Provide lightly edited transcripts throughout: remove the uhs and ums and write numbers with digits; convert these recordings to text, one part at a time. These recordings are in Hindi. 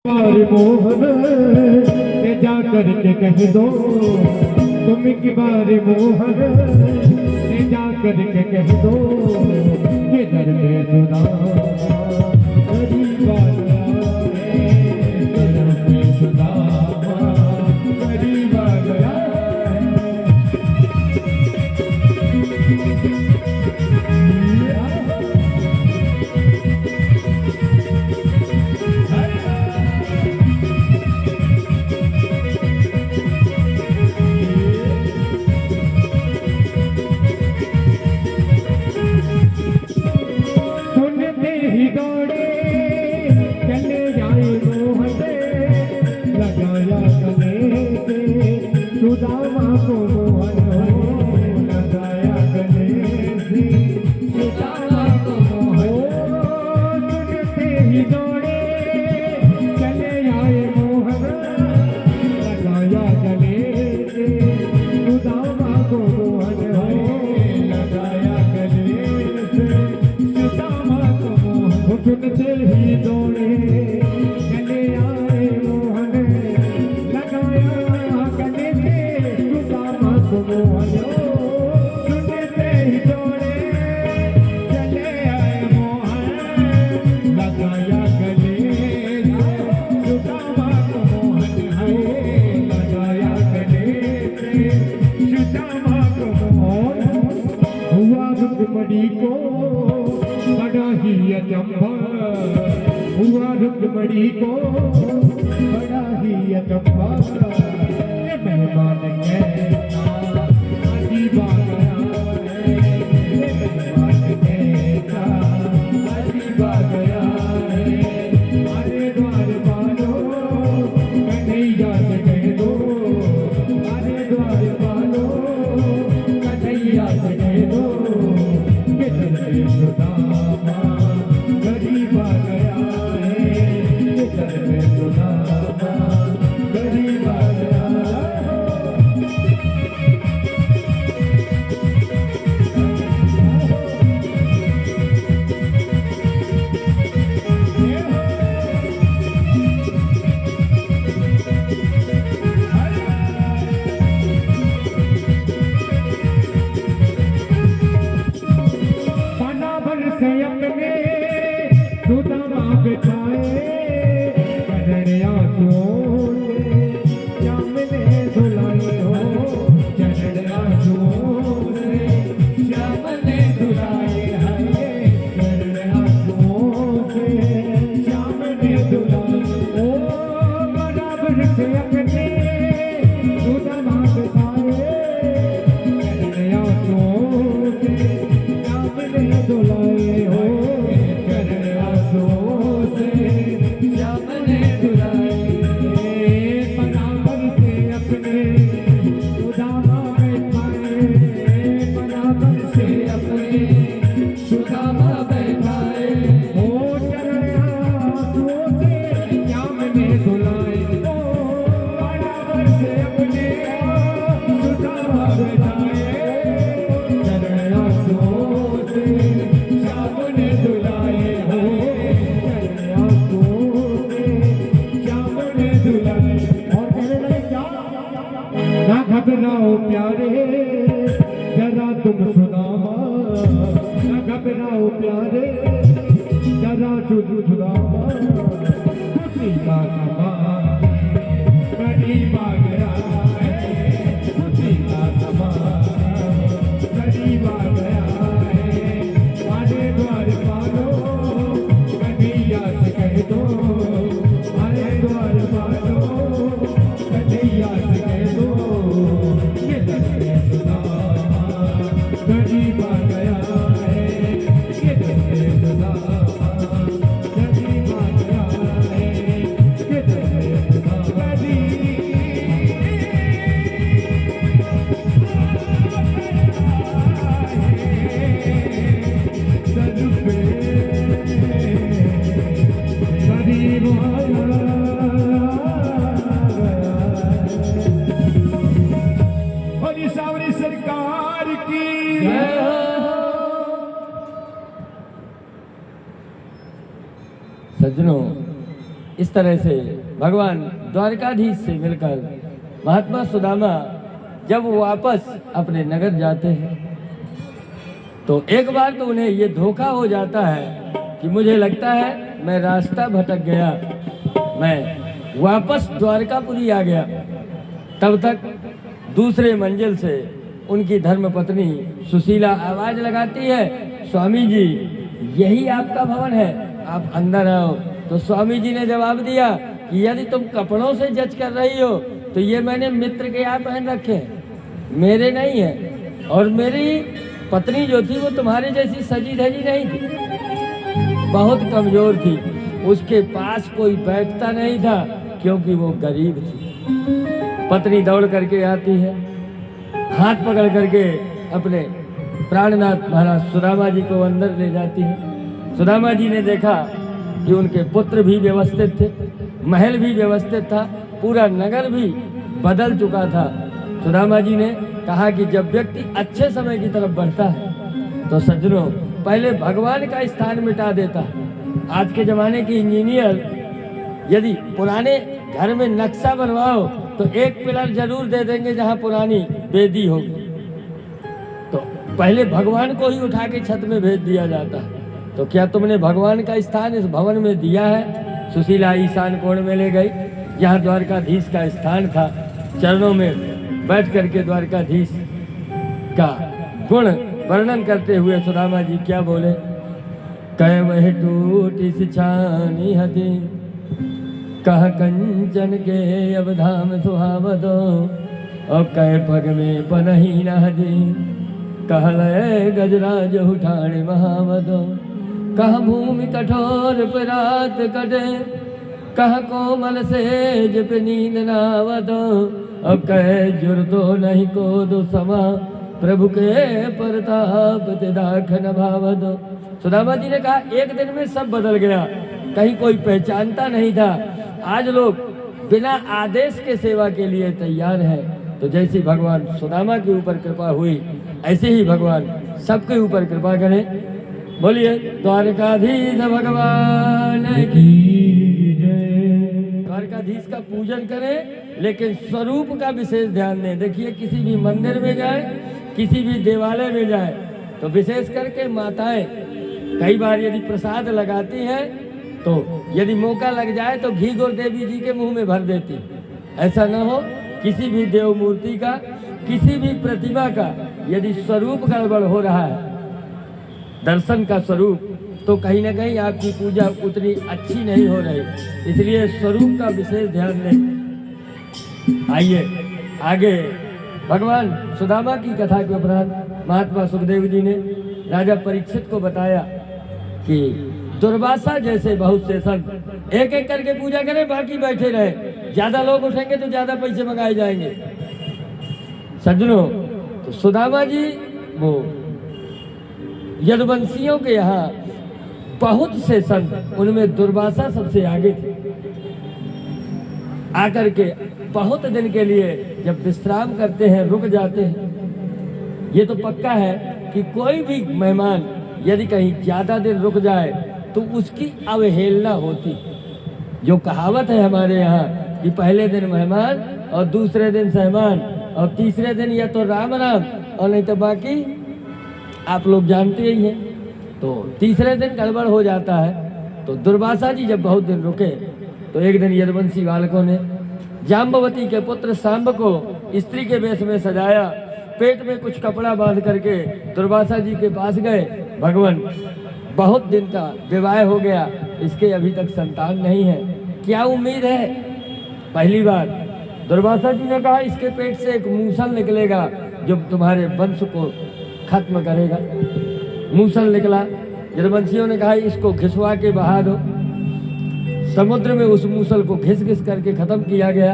बारे मोहन ते जा करके कह दो तुम की बारे मोहन ते जा करके कह दो ये दर में सुना गरीब आया ये दर में सुना गरीब आया सुदामा को मोहन लगाया गले से सुदामा को मोहन सुनते ही दौड़े चले आए मोहन लगाया गले से सुदामा को मोहन लगाया गले से सुदामा को मोहन सुनते ही दौड़े चले आए मोहन लगाया सुनते ही दौड़े चले आए मोहन लगाया गले सुदामा को मोहन है लगाया गले सुदामा को मोहन हुआ रुक्मणी को बड़ा ही अचंभा हुआ रुक्मणी को बड़ा ही अचंभा मेहमान कहना अजीबा गया है मेहमान कहना अजीबा गया है अरे द्वार पालो कन्हैया से कह दो अरे द्वार पालो कन्हैया से कह दो कि चलते सुदामा गरीब आ गया है कि चलते सुदामा गरीब आ गया से अपने सुदामा बिठाए कन्हैया सोने श्यामने धुलाए हो कन्हैया सोने श्यामने धुलाए है कन्हैया सोने श्यामने धुलाए ओ बराबर से अपने सुदामा बिठाए कन्हैया सोने श्यामने धुलाए घबराओ प्यारे जरा तुम सुदामा न घबराओ प्यारे जरा सुदामा खुशी का समान करीब आ गया है खुशी का समान करीब आ गया है अरे द्वार पालो कन्हैया से कह दो अरे द्वार पालो कन्हैया से कह दो गरीब आ गया है ये दर्दे सुदामा गरीब आ गया है ये दर्दे सुदामा गरीब और सावरी सरकार की सज्जनों इस तरह से भगवान द्वारकाधीश से मिलकर महात्मा सुदामा जब वापस अपने नगर जाते हैं तो एक बार तो उन्हें ये धोखा हो जाता है कि मुझे लगता है मैं रास्ता भटक गया, मैं वापस द्वारकापुरी आ गया। तब तक दूसरे मंजिल से उनकी धर्मपत्नी सुशीला आवाज लगाती है, स्वामी जी यही आपका भवन है, आप अंदर आओ। तो स्वामी जी ने जवाब दिया कि यदि तुम कपड़ों से जज कर रही हो तो ये मैंने मित्र के यहाँ पहन रखे हैं, मेरे नहीं है। और मेरी पत्नी जो थी वो तुम्हारे जैसी सजी धजी नहीं थी, बहुत कमजोर थी, उसके पास कोई बैठता नहीं था क्योंकि वो गरीब थी। पत्नी दौड़ करके आती है, हाथ पकड़ करके अपने प्राणनाथ महाराज सुदामा जी को अंदर ले जाती है। सुदामा जी ने देखा कि उनके पुत्र भी व्यवस्थित थे, महल भी व्यवस्थित था, पूरा नगर भी बदल चुका था। सुदामा जी ने कहा कि जब व्यक्ति अच्छे समय की तरफ बढ़ता है तो सज्जनों पहले भगवान का स्थान मिटा देता है। आज के ज़माने के इंजीनियर यदि पुराने घर में नक्शा बनवाओ तो एक पिलर जरूर दे देंगे जहां पुरानी वेदी होगी, तो पहले भगवान को ही उठा के छत में भेज दिया जाता है। तो क्या तुमने भगवान का स्थान इस भवन में दिया है? सुशीला ईशान कोण में ले गई जहाँ द्वारकाधीश का स्थान था। चरणों में बैठ करके द्वारकाधीश का गुण वर्णन करते हुए सुदामा जी क्या बोले, कह वह टूटी सिछानी हती, कह कंचन के अवधाम सुहावदो, और कह पग में पनही न हदी, कह लय गजराज उठाने महावदो, कह भूमि कठोर पे रात कटे, कह कोमल सेज पे नींद नावदो, अब कहे जुर तो नहीं को दो समा, प्रभु के प्रताप ते दाख न भावदो। सुदामा जी ने कहा एक दिन में सब बदल गया, कहीं कोई पहचानता नहीं था। आज लोग बिना आदेश के सेवा के लिए तैयार है। तो जैसी भगवान सुदामा के ऊपर कृपा हुई ऐसे ही भगवान सबके ऊपर कृपा करें। बोलिए द्वारकाधीश भगवान की जय। द्वारकाधीश का पूजन करें लेकिन स्वरूप का विशेष ध्यान दें। देखिए किसी भी मंदिर में जाए, किसी भी देवालय में जाए तो विशेष करके माताएं कई बार यदि प्रसाद लगाती हैं तो यदि मौका लग जाए तो घी गोर देवी जी के मुंह में भर देती। ऐसा न हो, किसी भी देव मूर्ति का, किसी भी प्रतिमा का यदि स्वरूप गड़बड़ हो रहा है, दर्शन का स्वरूप, तो कहीं ना कहीं आपकी पूजा उतनी अच्छी नहीं हो रही। इसलिए स्वरूप का विशेष ध्यान दें। आइए आगे भगवान सुदामा की कथा के उपरांत महात्मा सुखदेव जी ने राजा परीक्षित को बताया कि दुर्वासा जैसे बहुत से संत एक एक करके पूजा करें, बाकी बैठे रहे। ज्यादा लोग उठेंगे तो ज्यादा पैसे मंगाए जाएंगे। सज्जनों, तो सुदामा जी वो यदुवंशियों के यहाँ बहुत से संत, उनमें दुर्वासा सबसे आगे थे, आकर के बहुत दिन के लिए जब विश्राम करते हैं, रुक जाते हैं। ये तो पक्का है कि कोई भी मेहमान यदि कहीं ज्यादा दिन रुक जाए तो उसकी अवहेलना होती। जो कहावत है हमारे यहाँ कि पहले दिन मेहमान और दूसरे दिन सहमान और तीसरे दिन या तो राम राम और नहीं तो बाकी आप लोग जानते ही हैं। तो तीसरे दिन गड़बड़ हो जाता है। तो दुर्वासा जी जब बहुत दिन रुके तो एक दिन यदुवंशी बालकों ने जाम्बवती के पुत्र सांब को स्त्री के वेश में सजाया, पेट में कुछ कपड़ा बांध करके दुर्वासा जी के पास गए। भगवान बहुत दिन का विवाह हो गया, इसके अभी तक संतान नहीं है, क्या उम्मीद है? पहली बार दुर्वासा जी ने कहा इसके पेट से एक मूसल निकलेगा जो तुम्हारे वंश को खत्म करेगा। मूसल निकला। यदुवंशियों ने कहा इसको घिसवा के बहा दो। समुद्र में उस मूसल को घिस घिस करके खत्म किया गया।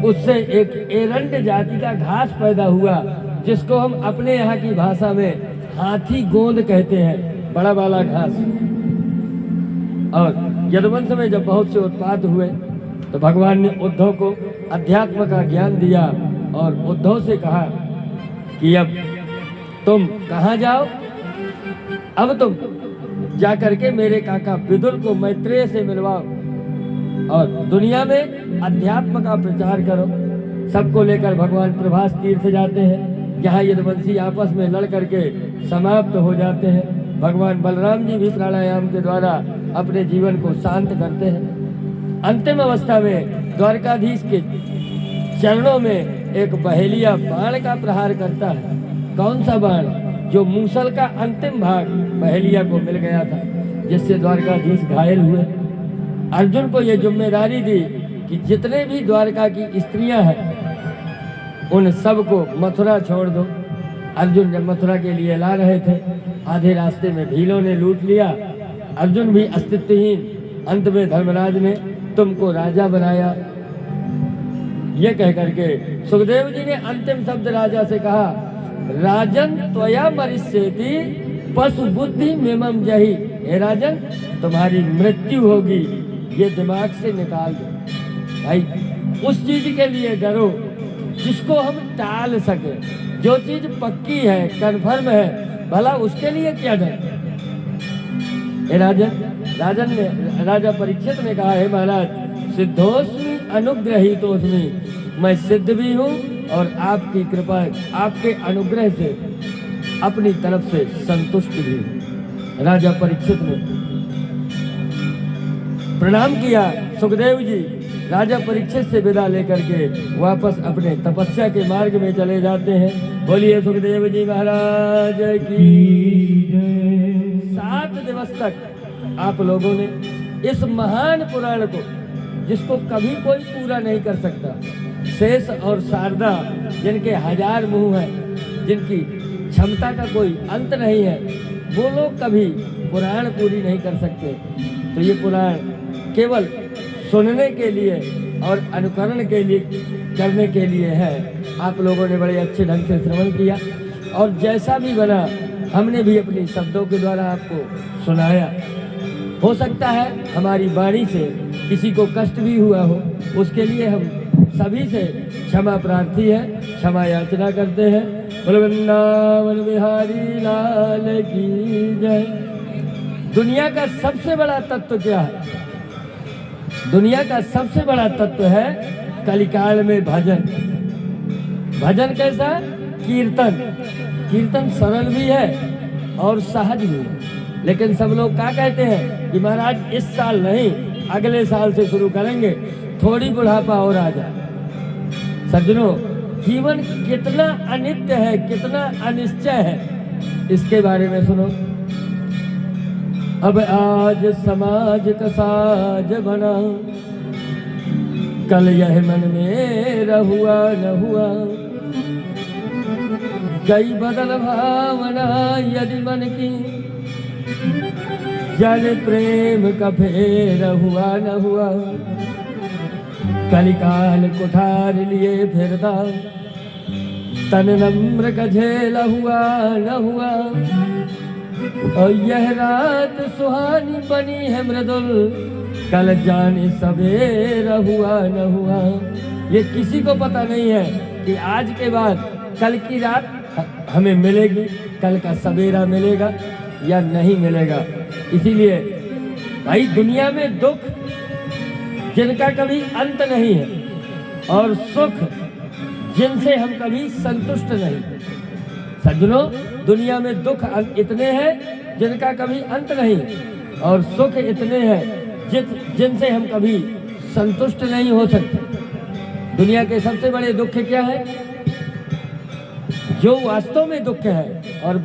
उससे एक एरंड जाति का घास पैदा हुआ जिसको हम अपने यहाँ की भाषा में हाथी गोंद कहते हैं, बड़ा वाला घास। और यदुवंश में जब बहुत से उत्पात हुए तो भगवान ने उद्धव को अध्यात्म का ज्ञान दिया और उद्धव से कहा कि अब तुम कहाँ जाओ, अब तुम जा करके मेरे काका विदुर को मैत्रेय से मिलवाओ। और दुनिया में अध्यात्म का प्रचार करो। सबको लेकर भगवान प्रभास तीर्थ जाते हैं, जहाँ यदुवंशी आपस में लड़ करके समाप्त हो जाते हैं। भगवान बलराम जी भी प्राणायाम के द्वारा अपने जीवन को शांत करते हैं। अंतिम अवस्था में द्वारकाधीश के चरणों में एक बहेलिया बाण का प्रहार करता है। कौन सा बाण? जो मूसल का अंतिम भाग बहेलिया को मिल गया था, जिससे द्वारकाधीश घायल हुए। अर्जुन को ये जिम्मेदारी दी कि जितने भी द्वारका की स्त्रियां हैं उन सबको मथुरा छोड़ दो। अर्जुन जब मथुरा के लिए ला रहे थे, आधे रास्ते में भीलों ने लूट लिया। अर्जुन भी अस्तित्वहीन, अंत में धर्मराज ने तुमको राजा बनाया। ये कह करके सुखदेव जी ने अंतिम शब्द राजा से कहा, राजन त्वया मरिष्यति पशु बुद्धि मेमम जही। हे राजन, तुम्हारी मृत्यु होगी, ये दिमाग से निकाल दो। भाई, उस चीज के लिए डरो जिसको हम टाल सके। जो चीज पक्की है, कन्फर्म है, भला उसके लिए क्या डर। हे राजन ने, राजा परीक्षित ने कहा, हे महाराज, सिद्धोस्मि अनुग्रहीतोस्मि, मैं सिद्ध भी हूँ और आपकी कृपा, आपके अनुग्रह से अपनी तरफ से संतुष्ट भी हूँ। राजा परीक्षित ने प्रणाम किया। सुखदेव जी राजा परीक्षित से विदा लेकर के वापस अपने तपस्या के मार्ग में चले जाते हैं। बोलिए सुखदेव जी महाराज की जय। 7 दिवस तक आप लोगों ने इस महान पुराण को, जिसको कभी कोई पूरा नहीं कर सकता, शेष और शारदा जिनके 1000 मुंह हैं, जिनकी क्षमता का कोई अंत नहीं है, वो लोग कभी पुराण पूरी नहीं कर सकते। तो ये पुराण केवल सुनने के लिए और अनुकरण के लिए, करने के लिए है। आप लोगों ने बड़े अच्छे ढंग से श्रवण किया और जैसा भी बना हमने भी अपनी शब्दों के द्वारा आपको सुनाया। हो सकता है हमारी वाणी से किसी को कष्ट भी हुआ हो, उसके लिए हम सभी से क्षमा प्रार्थी है, क्षमा याचना करते हैं। वृंदावन बिहारी लाल की जय। दुनिया का सबसे बड़ा तत्व क्या है? दुनिया का सबसे बड़ा तत्व है कलिकाल में भजन। भजन कैसा? कीर्तन। कीर्तन सरल भी है और सहज भी है। लेकिन सब लोग क्या कहते हैं कि महाराज इस साल नहीं, अगले साल से शुरू करेंगे, थोड़ी बुढ़ापा और आ जाए। सज्जनों, जीवन कितना अनित्य है, कितना अनिश्चय है, इसके बारे में सुनो। अब आज समाज का साज बना, कल यह मन में हुआ न हुआ। कई बदल भावना यदि मन की, जन प्रेम का फेर हुआ न हुआ। कलिकाल कुठार लिए फिरता, तन नम्र का झेल हुआ न हुआ। और यह रात सुहानी बनी है मृदुल, कल जाने सवेरा हुआ न हुआ। ये किसी को पता नहीं है कि आज के बाद कल की रात हमें मिलेगी, कल का सवेरा मिलेगा या नहीं मिलेगा। इसीलिए भाई, दुनिया में दुख जिनका कभी अंत नहीं है और सुख जिनसे हम कभी संतुष्ट नहीं। सज्जनों, दुनिया में दुख इतने हैं जिनका कभी अंत नहीं, और सुख इतने हैं जिनसे हम कभी संतुष्ट नहीं हो सकते। दुनिया के सबसे बड़े दुख क्या है? जो वास्तव में दुख है और